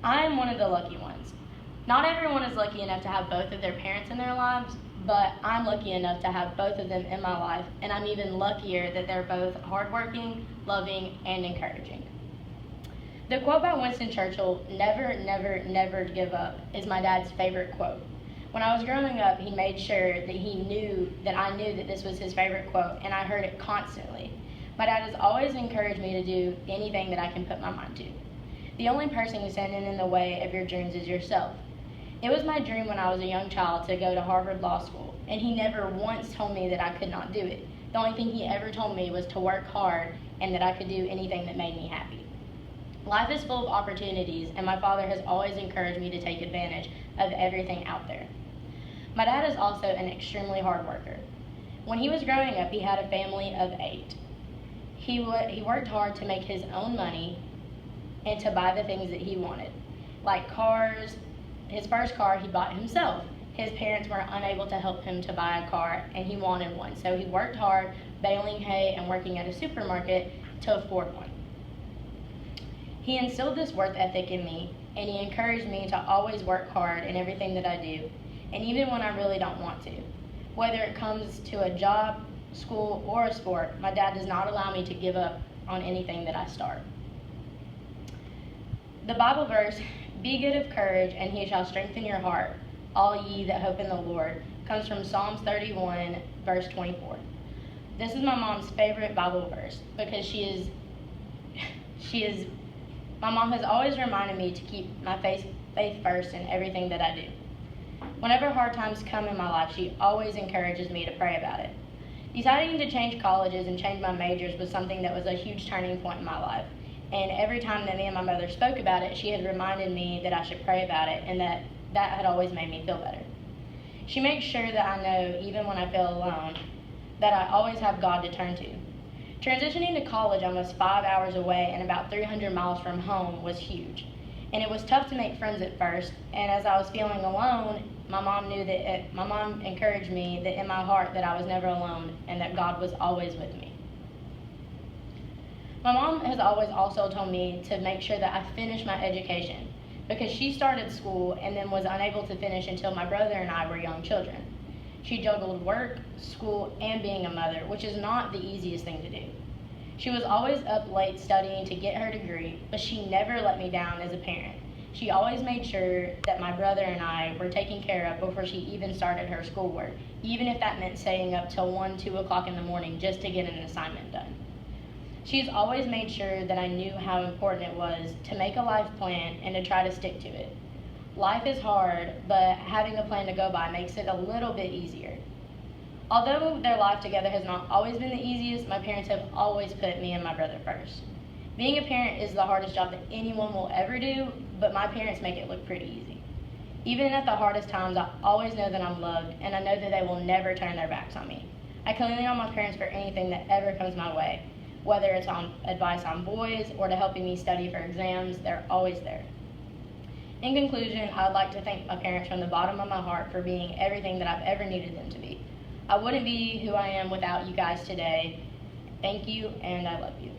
I am one of the lucky ones. Not everyone is lucky enough to have both of their parents in their lives, but I'm lucky enough to have both of them in my life, and I'm even luckier that they're both hardworking, loving, and encouraging. The quote by Winston Churchill, "Never, never, never give up," is my dad's favorite quote. When I was growing up, he made sure that I knew that this was his favorite quote, and I heard it constantly. My dad has always encouraged me to do anything that I can put my mind to. The only person standing in the way of your dreams is yourself. It was my dream when I was a young child to go to Harvard Law School, and he never once told me that I could not do it. The only thing he ever told me was to work hard and that I could do anything that made me happy. Life is full of opportunities, and my father has always encouraged me to take advantage of everything out there. My dad is also an extremely hard worker. When he was growing up, he had a family of 8. He worked hard to make his own money and to buy the things that he wanted, like cars. His first car he bought himself. His parents were unable to help him to buy a car, and he wanted one, so he worked hard, baling hay and working at a supermarket to afford one. He instilled this work ethic in me, and he encouraged me to always work hard in everything that I do, and even when I really don't want to. Whether it comes to a job, school, or a sport, my dad does not allow me to give up on anything that I start. The Bible verse, "Be good of courage, and he shall strengthen your heart, all ye that hope in the Lord," comes from Psalms 31, verse 24. This is my mom's favorite Bible verse because my mom has always reminded me to keep my faith first in everything that I do. Whenever hard times come in my life, she always encourages me to pray about it. Deciding to change colleges and change my majors was something that was a huge turning point in my life. And every time that me and my mother spoke about it, she had reminded me that I should pray about it, and that had always made me feel better. She makes sure that I know, even when I feel alone, that I always have God to turn to. Transitioning to college almost 5 hours away and about 300 miles from home was huge. And it was tough to make friends at first, and as I was feeling alone, my mom encouraged me that in my heart that I was never alone and that God was always with me. My mom has always also told me to make sure that I finish my education because she started school and then was unable to finish until my brother and I were young children. She juggled work, school, and being a mother, which is not the easiest thing to do. She was always up late studying to get her degree, but she never let me down as a parent. She always made sure that my brother and I were taken care of before she even started her schoolwork, even if that meant staying up till 1, 2 o'clock in the morning just to get an assignment done. She's always made sure that I knew how important it was to make a life plan and to try to stick to it. Life is hard, but having a plan to go by makes it a little bit easier. Although their life together has not always been the easiest, my parents have always put me and my brother first. Being a parent is the hardest job that anyone will ever do, but my parents make it look pretty easy. Even at the hardest times, I always know that I'm loved, and I know that they will never turn their backs on me. I can lean on my parents for anything that ever comes my way. Whether it's on advice on boys or to helping me study for exams, they're always there. In conclusion, I'd like to thank my parents from the bottom of my heart for being everything that I've ever needed them to be. I wouldn't be who I am without you guys today. Thank you, and I love you.